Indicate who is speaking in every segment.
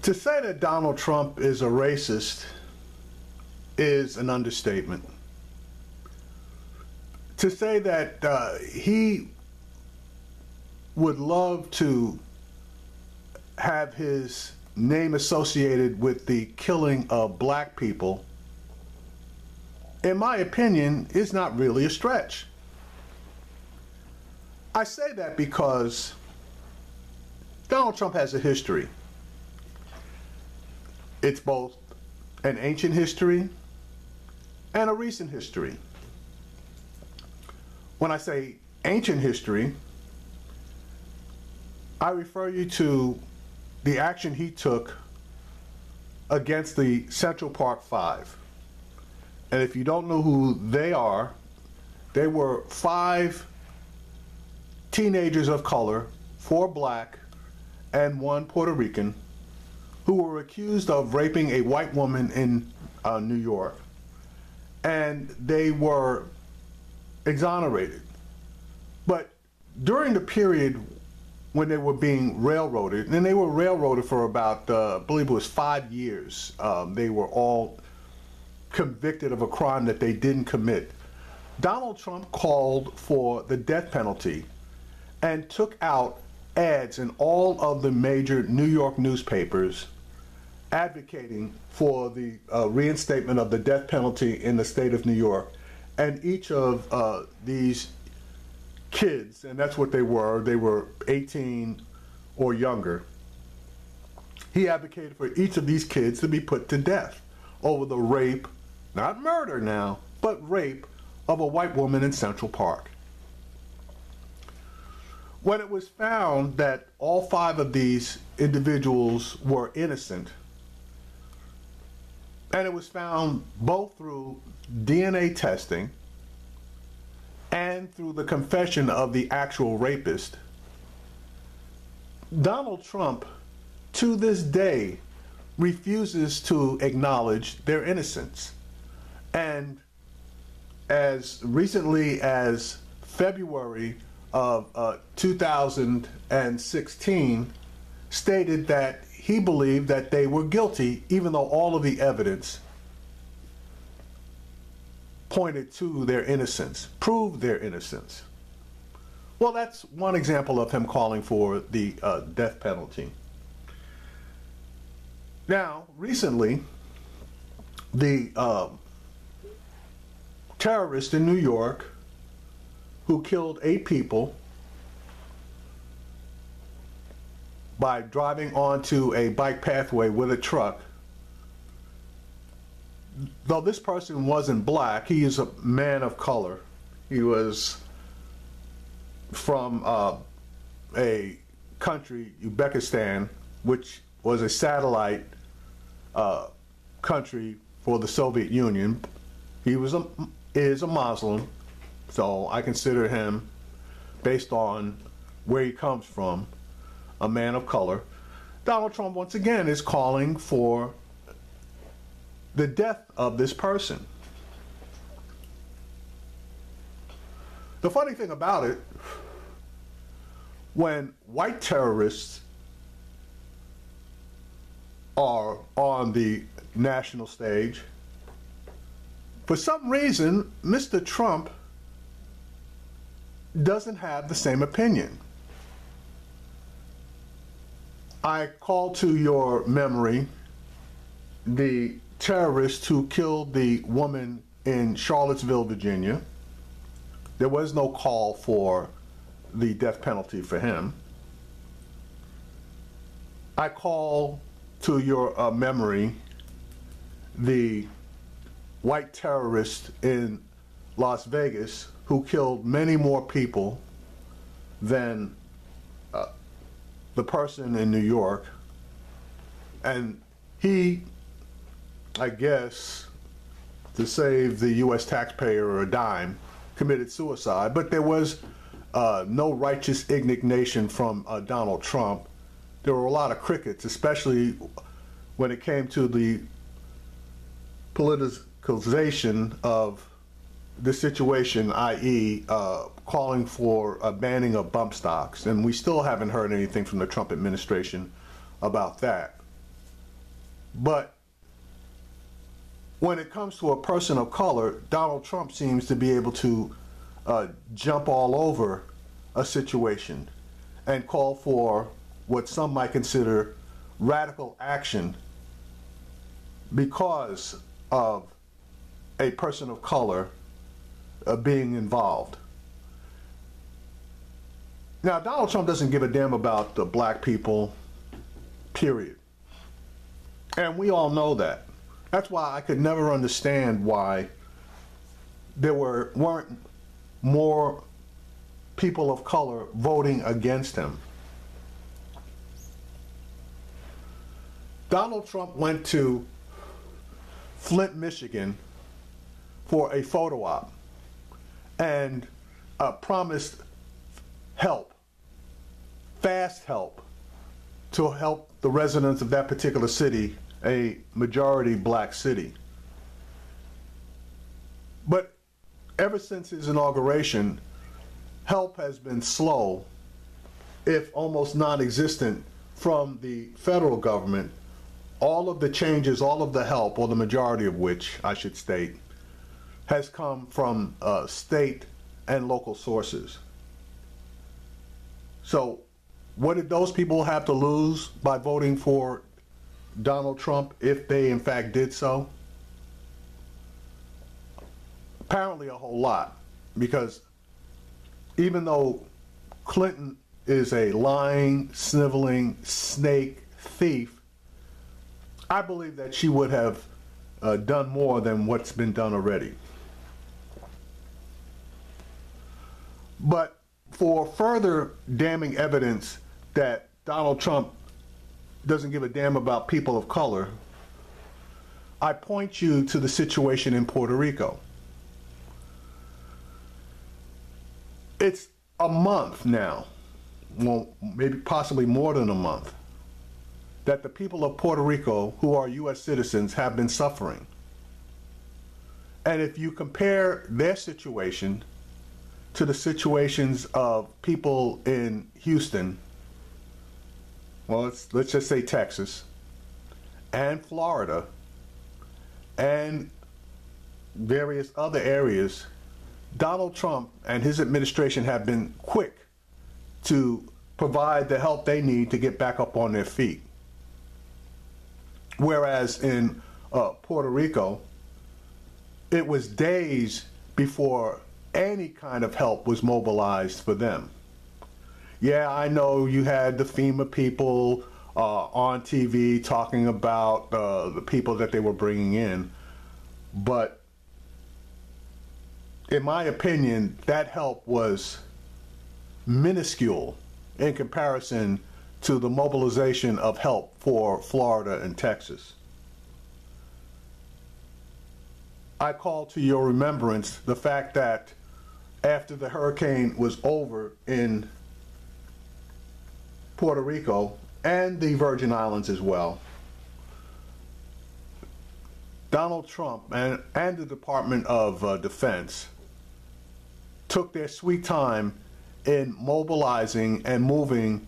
Speaker 1: To say that Donald Trump is a racist is an understatement. To say that he would love to have his name associated with the killing of black people, in my opinion, is not really a stretch. I say that because Donald Trump has a history. It's both an ancient history and a recent history. When I say ancient history, I refer you to the action he took against the Central Park Five. And if you don't know who they are, they were 5 teenagers of color, 4 black and 1 Puerto Rican, who were accused of raping a white woman in New York. And they were exonerated. But during the period when they were being railroaded, and they were railroaded for about, I believe it was 5 years, they were all convicted of a crime that they didn't commit. Donald Trump called for the death penalty and took out ads in all of the major New York newspapers advocating for the reinstatement of the death penalty in the state of New York. And each of these kids, and that's what they were 18 or younger, he advocated for each of these kids to be put to death over the rape, not murder now, but rape of a white woman in Central Park. When it was found that all 5 of these individuals were innocent, and it was found both through DNA testing and through the confession of the actual rapist, Donald Trump, to this day, refuses to acknowledge their innocence. And as recently as February of 2016, stated that he believed that they were guilty, even though all of the evidence pointed to their innocence, proved their innocence. Well, that's one example of him calling for the death penalty. Now, recently, the terrorist in New York who killed 8 people by driving onto a bike pathway with a truck. Though this person wasn't black, he is a man of color. He was from a country, Uzbekistan, which was a satellite country for the Soviet Union. He is a Muslim, so I consider him, based on where he comes from, a man of color. Donald Trump once again is calling for the death of this person. The funny thing about it, when white terrorists are on the national stage, for some reason, Mr. Trump doesn't have the same opinion. I call to your memory the terrorist who killed the woman in Charlottesville, Virginia. There was no call for the death penalty for him. I call to your memory the white terrorist in Las Vegas who killed many more people than the person in New York. And he, I guess, to save the U.S. taxpayer a dime, committed suicide. But there was no righteous indignation from Donald Trump. There were a lot of crickets, especially when it came to the politicalization of the situation, i.e. Calling for a banning of bump stocks. And we still haven't heard anything from the Trump administration about that. But when it comes to a person of color, Donald Trump seems to be able to jump all over a situation and call for what some might consider radical action because of a person of color being involved. Now, Donald Trump doesn't give a damn about the black people, period. And we all know that. That's why I could never understand why there weren't more people of color voting against him. Donald Trump went to Flint, Michigan for a photo op and promised help, fast help, to help the residents of that particular city, a majority black city. But ever since his inauguration, help has been slow, if almost non-existent, from the federal government. All of the changes, all of the help, or the majority of which, I should state, has come from state and local sources. So what did those people have to lose by voting for Donald Trump, if they in fact did so? Apparently a whole lot, because even though Clinton is a lying, sniveling, snake thief, I believe that she would have done more than what's been done already. But for further damning evidence that Donald Trump doesn't give a damn about people of color, I point you to the situation in Puerto Rico. It's a month now, well, maybe possibly more than a month, that the people of Puerto Rico, who are U.S. citizens, have been suffering. And if you compare their situation to the situations of people in Houston, well, let's just say Texas, and Florida, and various other areas, Donald Trump and his administration have been quick to provide the help they need to get back up on their feet. Whereas in Puerto Rico, it was days before any kind of help was mobilized for them. Yeah, I know you had the FEMA people on TV talking about the people that they were bringing in, but in my opinion, that help was minuscule in comparison to the mobilization of help for Florida and Texas. I call to your remembrance the fact that after the hurricane was over in Puerto Rico and the Virgin Islands as well, Donald Trump and the Department of Defense took their sweet time in mobilizing and moving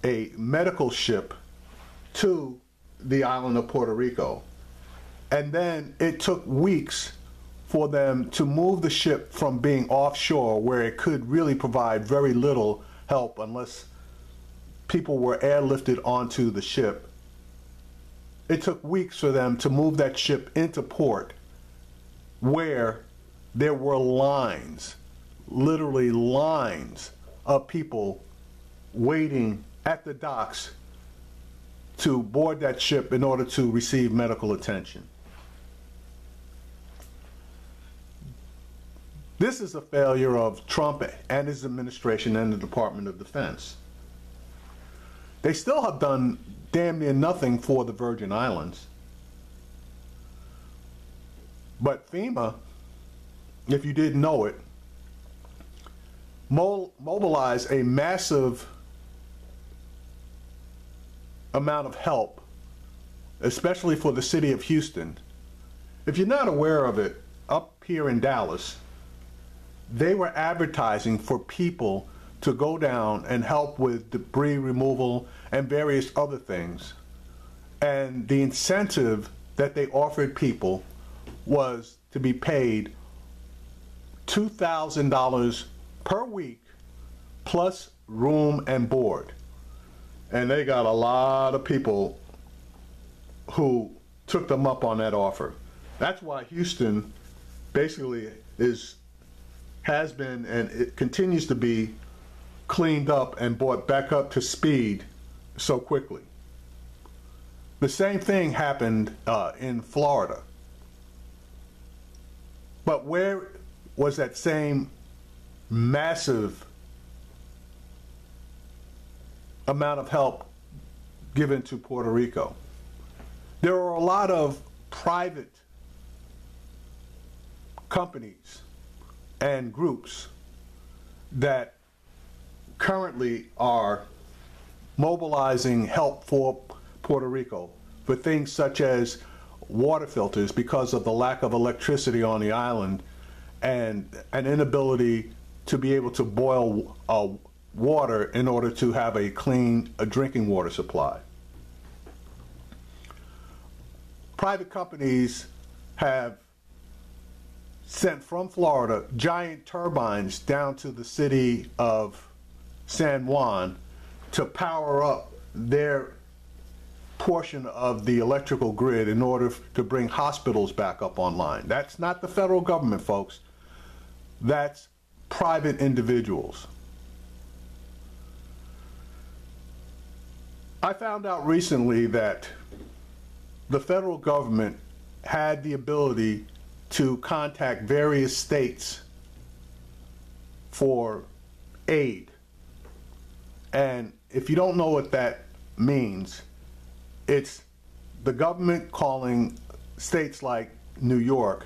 Speaker 1: a medical ship to the island of Puerto Rico. And then it took weeks for them to move the ship from being offshore, where it could really provide very little help unless people were airlifted onto the ship. It took weeks for them to move that ship into port, where there were lines, literally lines of people waiting at the docks to board that ship in order to receive medical attention. This is a failure of Trump and his administration and the Department of Defense. They still have done damn near nothing for the Virgin Islands. But FEMA, if you didn't know it, mobilized a massive amount of help, especially for the city of Houston. If you're not aware of it, up here in Dallas, they were advertising for people to go down and help with debris removal and various other things. And the incentive that they offered people was to be paid $2,000 per week plus room and board. And they got a lot of people who took them up on that offer. That's why Houston basically has been and it continues to be cleaned up and brought back up to speed so quickly. The same thing happened in Florida. But where was that same massive amount of help given to Puerto Rico? There are a lot of private companies and groups that currently are mobilizing help for Puerto Rico for things such as water filters because of the lack of electricity on the island and an inability to be able to boil water in order to have a clean drinking water supply. Private companies have sent from Florida giant turbines down to the city of San Juan to power up their portion of the electrical grid in order to bring hospitals back up online. That's not the federal government, folks. That's private individuals. I found out recently that the federal government had the ability to contact various states for aid. And if you don't know what that means, it's the government calling states like New York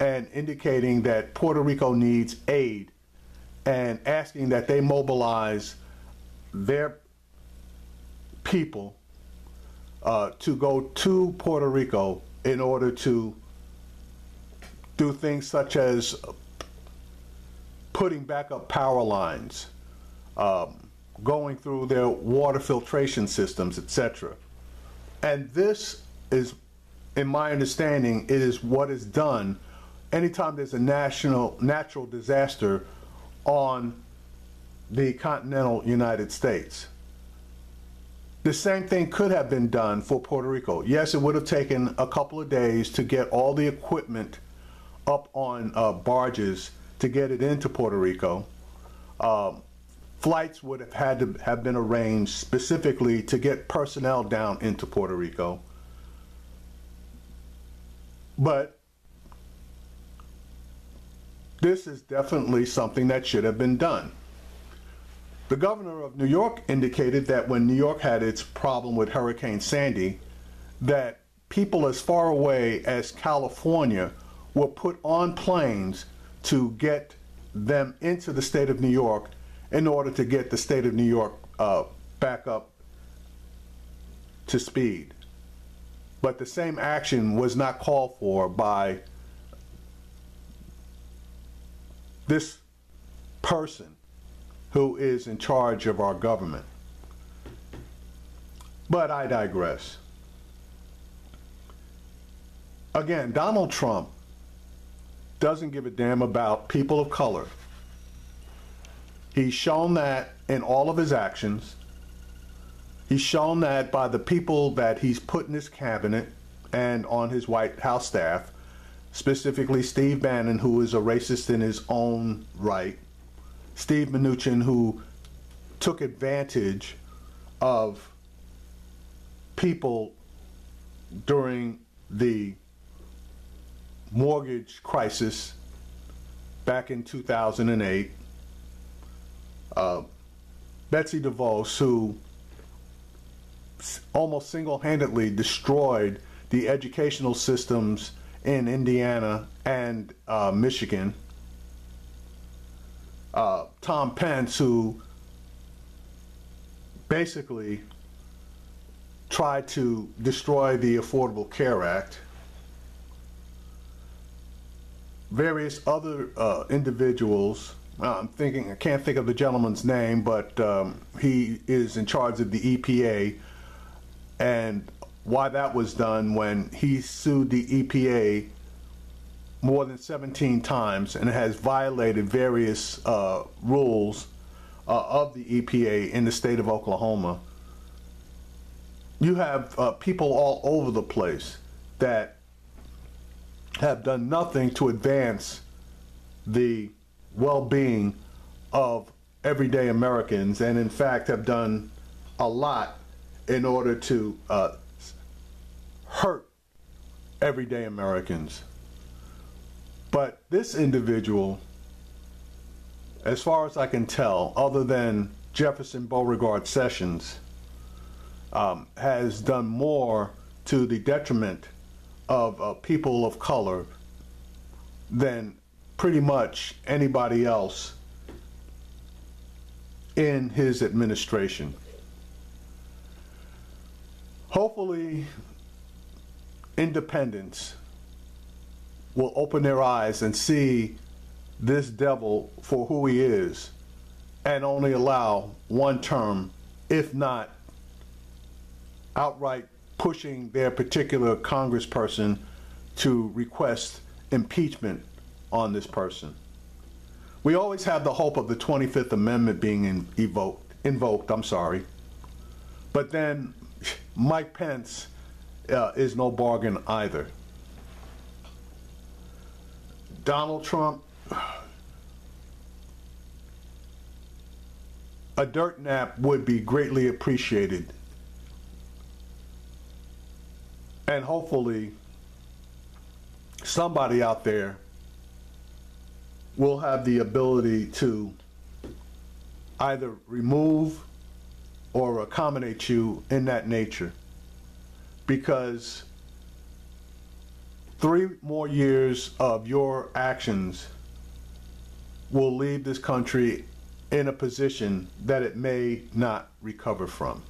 Speaker 1: and indicating that Puerto Rico needs aid and asking that they mobilize their people to go to Puerto Rico in order to do things such as putting back up power lines, going through their water filtration systems, etc. And this is, in my understanding, it is what is done anytime there's a natural disaster on the continental United States. The same thing could have been done for Puerto Rico. Yes, it would have taken a couple of days to get all the equipment up on barges to get it into Puerto Rico. Flights would have had to have been arranged specifically to get personnel down into Puerto Rico. But this is definitely something that should have been done. The governor of New York indicated that when New York had its problem with Hurricane Sandy, that people as far away as California were put on planes to get them into the state of New York in order to get the state of New York back up to speed. But the same action was not called for by this person who is in charge of our government. But I digress. Again, Donald Trump doesn't give a damn about people of color. He's shown that in all of his actions. He's shown that by the people that he's put in his cabinet and on his White House staff, specifically Steve Bannon, who is a racist in his own right, Steve Mnuchin, who took advantage of people during the mortgage crisis back in 2008, Betsy DeVos, who almost single-handedly destroyed the educational systems in Indiana and Michigan, Tom Pence, who basically tried to destroy the Affordable Care Act, various other individuals. I can't think of the gentleman's name, but he is in charge of the EPA, and why that was done when he sued the EPA more than 17 times and has violated various rules of the EPA in the state of Oklahoma. You have people all over the place that have done nothing to advance the well-being of everyday Americans, and in fact have done a lot in order to hurt everyday Americans. But this individual, as far as I can tell, other than Jefferson Beauregard Sessions, has done more to the detriment of people of color than pretty much anybody else in his administration. Hopefully, independents will open their eyes and see this devil for who he is and only allow one term, if not outright pushing their particular congressperson to request impeachment on this person. We always have the hope of the 25th Amendment being invoked, but then Mike Pence is no bargain either. Donald Trump, a dirt nap would be greatly appreciated. And hopefully somebody out there will have the ability to either remove or accommodate you in that nature, because 3 more years of your actions will leave this country in a position that it may not recover from.